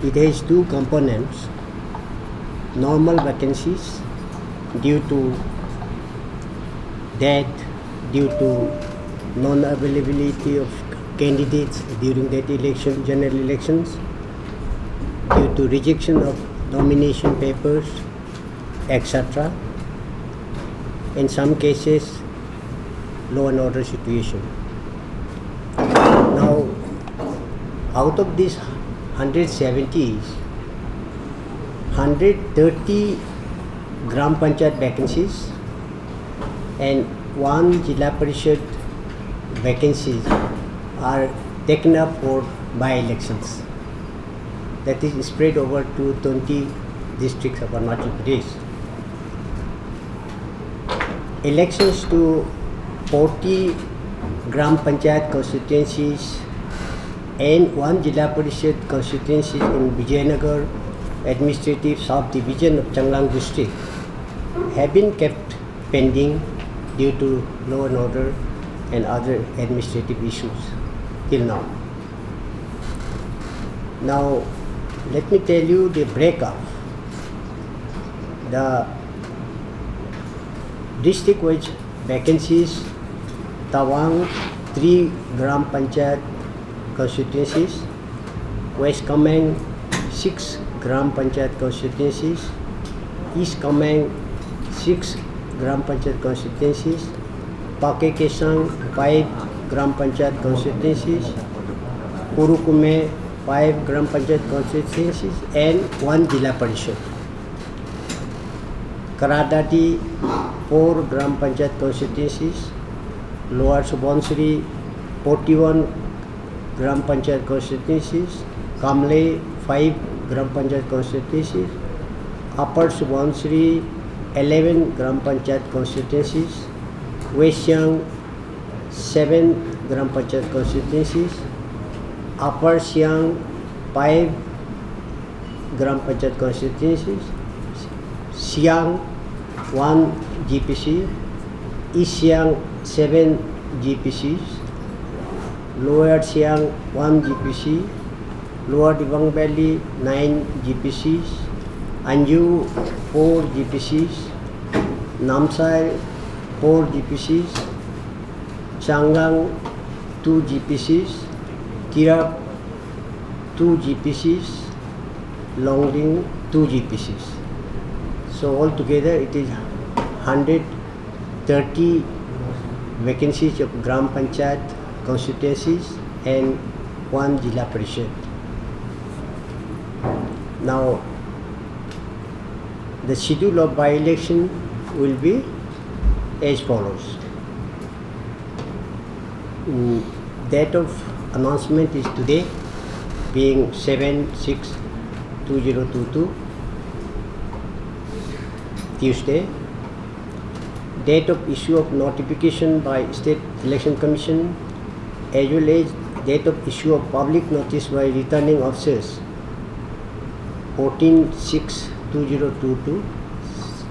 it has two components: normal vacancies due to death, due to non-availability of candidates during that election, general elections, due to rejection of nomination papers, etc. In some cases, law and order situation. Now, out of these 170s, 130 Gram Panchayat vacancies and 1 Jilla Parishad vacancies are taken up for by-elections. That is spread over to 20 districts of Arunachal Pradesh. Elections to 40 Gram Panchayat constituencies and 1 Jilla Parishad constituencies in Vijayanagar Administrative South Division of Changlang District have been kept pending due to law and order and other administrative issues till now. Now, let me tell you the breakup. The district-wise vacancies: Tawang 3 Gram Panchayat constituencies, West Kameng 6 Gram Panchayat constituencies, East Kameng 6 Gram Panchayat constituencies, Pake Kesang 5 Gram Panchayat constituencies, Purukume 5 Gram Panchayat constituencies and 1 Jilla Parishad. Karadati 4 Gram Panchayat constituencies, Lower Subansiri 41 Gram Panchayat constituencies, Kamle 5 Gram Panchayat constituencies, Upper Subansiri 11 Gram Panchayat constituencies, West Siang 7 Gram Panchayat constituencies, Upper Siang 5 Gram Panchayat constituencies, Siang 1 GPC, East Siang 7 GPCs, Lower Siang 1 GPC, Lower Dibang Valley 9 GPCs, Anju 4 GPCs, Namsai 4 GPCs, Changang 2 GPCs, Tirap 2 GPCs, Longding 2 GPCs. So altogether it is 130 vacancies of Gram Panchayat constituencies and 1 Jilla Parishad. Now, the schedule of by-election will be as follows. Date of announcement is today, being 7/6/2022, Tuesday. Date of issue of notification by State Election Commission, as well as date of issue of public notice by returning officers, 14/6/2022,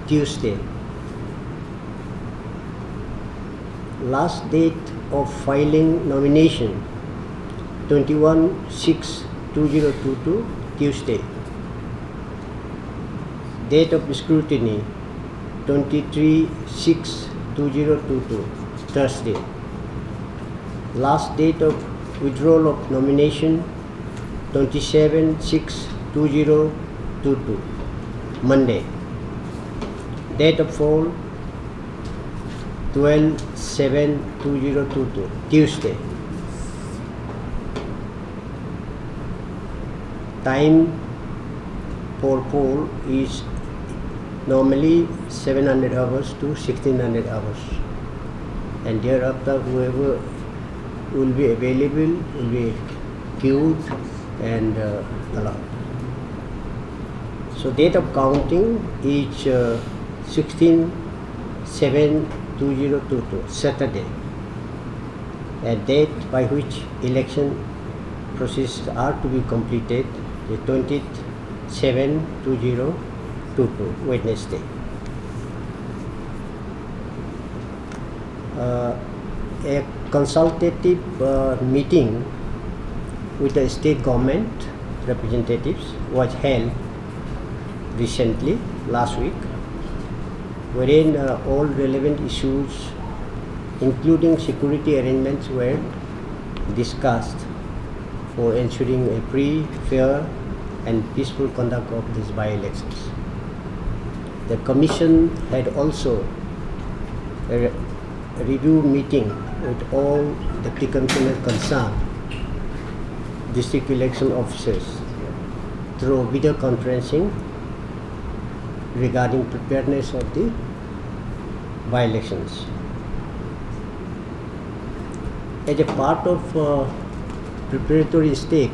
Tuesday. Last date of filing nomination, 21/6/2022, Tuesday. Date of scrutiny, 23/6/2022, Thursday. Last date of withdrawal of nomination, 27/6/2022, Monday. Date of poll, 12/7/2022, Tuesday. Time for poll is normally 700 hours to 1600 hours, and thereafter whoever will be available will be queued and allowed. So date of counting is 16/7/2022, Saturday, a date by which election processes are to be completed, the 20/7/2022, Wednesday. A consultative meeting with the state government Representatives was held recently, last week, wherein all relevant issues, including security arrangements, were discussed for ensuring a free, fair, and peaceful conduct of these by-elections. The Commission had also a review meeting with all Deputy Commissioners concerned, district election officers, through video conferencing regarding preparedness of the by-elections. As a part of preparatory stage,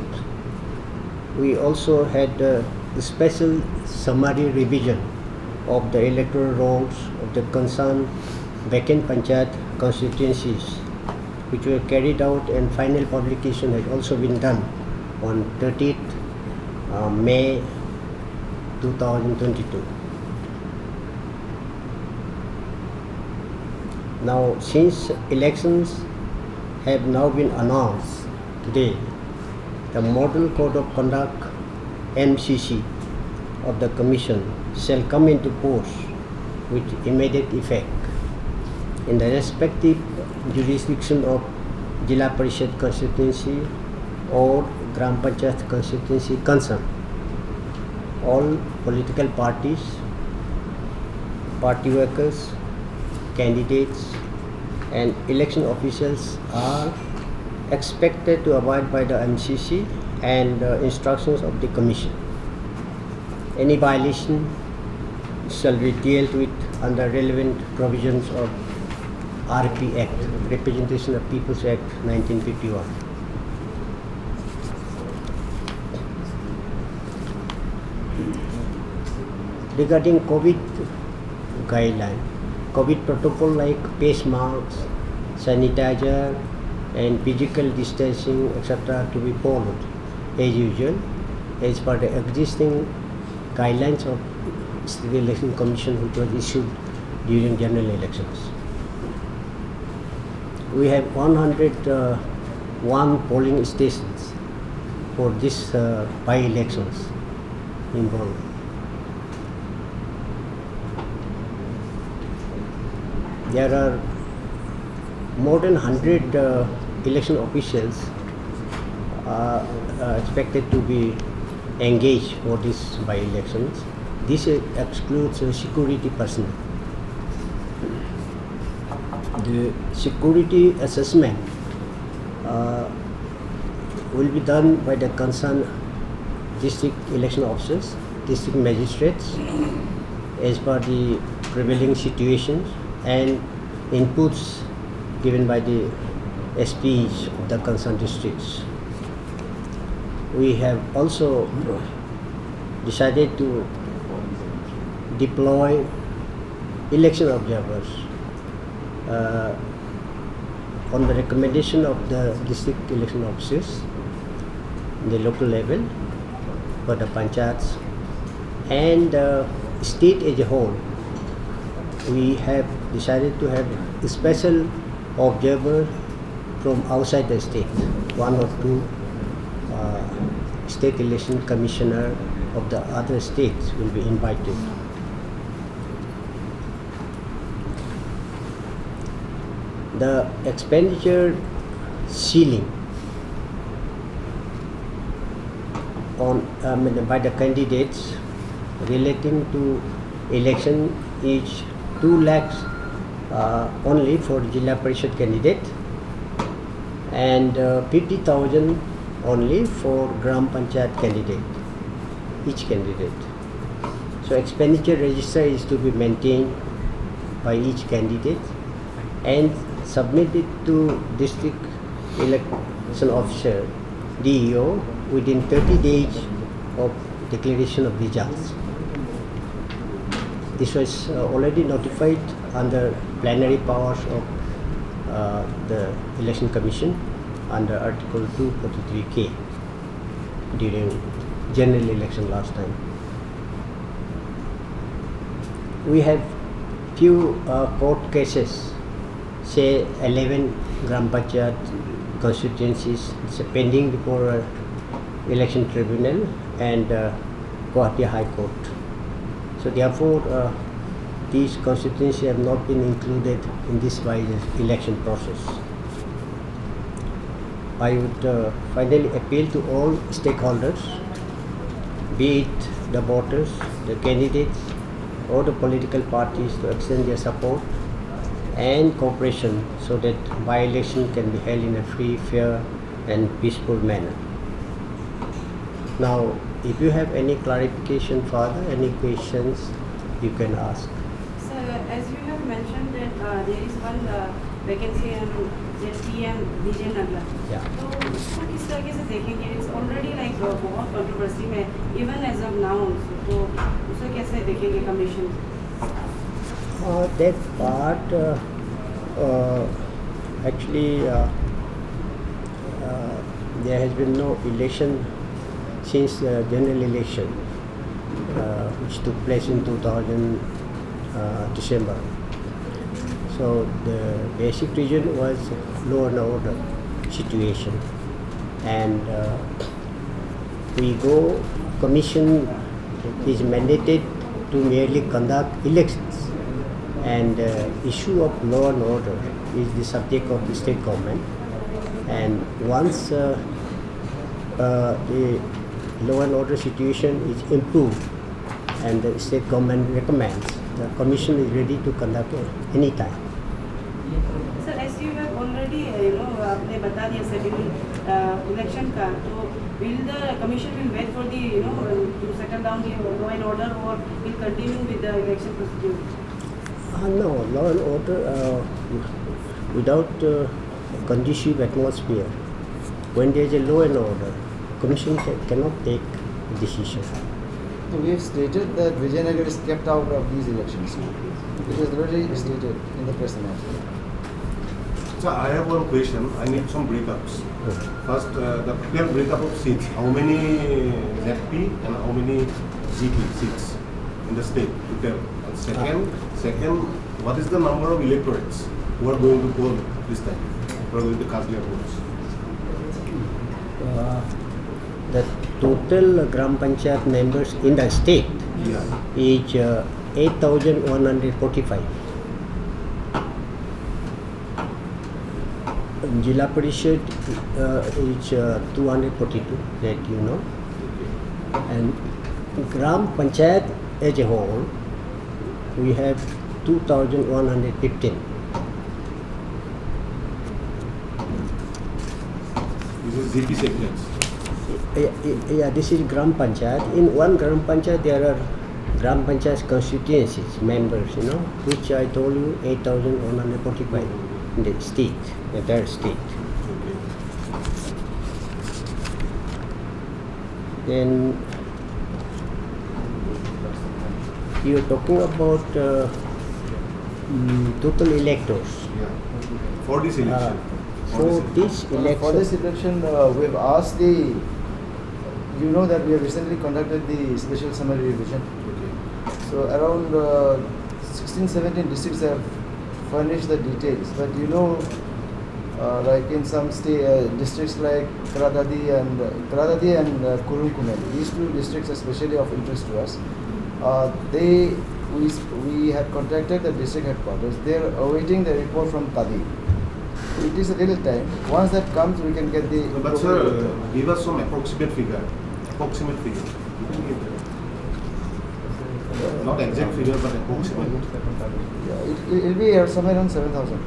we also had a special summary revision of the electoral rolls of the concerned vacant Panchayat constituencies, which were carried out, and final publication had also been done on 30th May 2022. Now, since elections have now been announced today, the Model Code of Conduct MCC of the Commission shall come into force with immediate effect in the respective jurisdiction of Jilla Parishad constituency or Gram Panchayat constituency concerned. All political parties, party workers, candidates, and election officials are expected to abide by the MCC and instructions of the Commission. Any violation shall be dealt with under relevant provisions of RP Act, Representation of People's Act 1951. Regarding COVID guideline, COVID protocol like face masks, sanitizer, and physical distancing, etc., to be followed as usual, as per the existing guidelines of State Election Commission, which was issued during general elections. We have 101 polling stations for this by-elections involved. There are more than 100 election officials expected to be engaged for these by-elections. This excludes security personnel. The security assessment will be done by the concerned district election officers, district magistrates, as per the prevailing situations and inputs given by the SPs of the concerned districts. We have also decided to deploy election observers on the recommendation of the district election officers in the local level for the panchayats and state as a whole. We have decided to have a special observer from outside the state, one or two state election commissioner of the other states will be invited. The expenditure ceiling on by the candidates relating to election is 2 lakhs only for Jilla Parishad candidate and 50,000 only for Gram Panchayat candidate, each candidate. So expenditure register is to be maintained by each candidate and submitted to district election officer DEO within 30 days of declaration of results. This was already notified under plenary powers of the Election Commission under Article 243K during general election last time. We have few court cases, say 11 Gram Panchayat constituencies pending before Election Tribunal and Guwahati High Court. So therefore, these constituencies have not been included in this election process. I would finally appeal to all stakeholders, be it the voters, the candidates, or the political parties, to extend their support and cooperation so that by-election can be held in a free, fair, and peaceful manner. Now, if you have any clarification further, any questions, you can ask. Sir, as you have mentioned that there is one vacancy in ZP and Vijayanagara. Yeah. तो उसको किस तरीके से देखेंगे? It's already like बहुत controversy में, even as of now also. तो उसे कैसे देखेंगे commission? That part actually there has been no election since general election which took place in 2000 December. So the basic reason was law and order situation, and commission is mandated to merely conduct elections, and issue of law and order is the subject of the state government. And once the law and order situation is improved and the state government recommends, the commission is ready to conduct any time. Sir, as you have already आपने बता दिया schedule election का, तो will the commission will wait for the to settle down the law and order, or will continue with the election procedure? No, law and order without conducive atmosphere. When there is a law and order, commission cannot take a decision. So we have stated that Vijayanagar is kept out of these elections. It is already stated in the press announcement. So I have one question. I need some breakups. First, the total breakup of seats. How many ZP and how many GP seats in the state total? And second, what is the number of electorates who are going to poll this time? Who are going to cast their votes? The total Gram Panchayat members in the state is 8,145. Jilla Parishad is 242, that you know. And Gram Panchayat as a whole, we have 2,115. This is GP segments. Yeah, this is Gram Panchayat. In one Gram Panchayat, there are Gram Panchayat constituencies members, which I told you 8,145 in the state, the entire state. Then you are talking about total electors. Yeah. For this election. For this election. For this election, we have asked the. You know that we have recently conducted the special summary revision. Okay. So around 16-17 districts have furnished the details. But like in some districts like Karadadi and Kurunkumen, these two districts are especially of interest to us. We had contacted the district headquarters. They are awaiting the report from Kadi. It is a little time. Once that comes, we can get the. But sir, give us some approximate figure. Not exact figure, but approximate. Yeah, it will be somewhere around 7,000.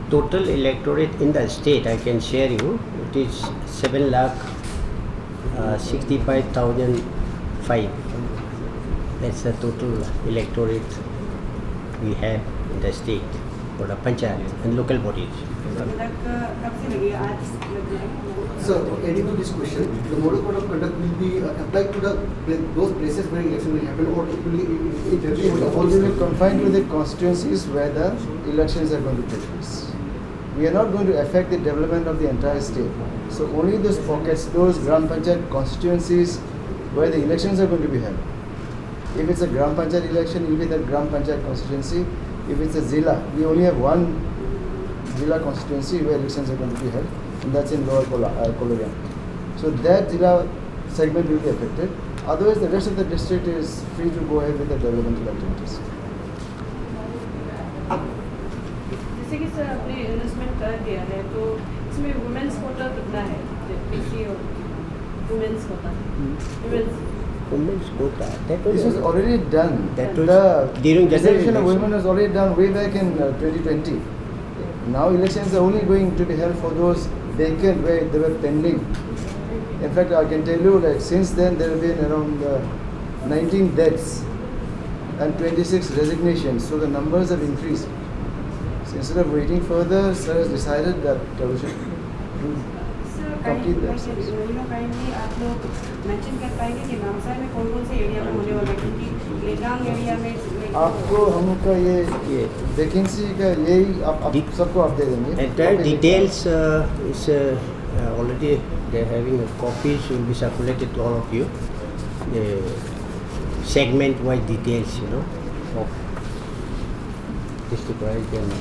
Total electorate in the state, I can share you, it is 7,65,005. That's the total electorate we have in the state for the panchayat and local bodies. So, adding to this question, the model code of conduct will be applied to those places where election will happen, or it will be confined to the constituencies where the elections are going to take place. We are not going to affect the development of the entire state. So only those pockets, those Gram Panchayat constituencies where the elections are going to be held. If it's a Gram Panchayat election, it will be the Gram Panchayat constituency. If it's a Zilla, we only have one Zilla constituency where elections are going to be held. and that's in Lower Kolorian. So that Jilla segment will be affected. Otherwise, the rest of the district is free to go ahead with the developmental activities. जैसे कि sir आपने investment कर दिया है तो इसमें women's Kota कितना है पीसी और women's quota Women's quota. This was already done. That was the during general reservation of election. women was already done way back in 2020. Now elections are only going to be held for those vacant where they were pending. In fact, I can tell you that since then there have been around 19 deaths and 26 resignations. So the numbers have increased. So instead of waiting further, sir has decided that we should complete that. Kindly आप लोग mention कर पाएंगे कि नामसाई में कौन-कौन से area में होने वाला है क्योंकि लेगांग एरिया में आपको हमका ये वैकेंसी का यही आप सबको आप दे देंगे. Entire details is already they're having copies will be circulated to all of you. The segment-wise details, of district-wise and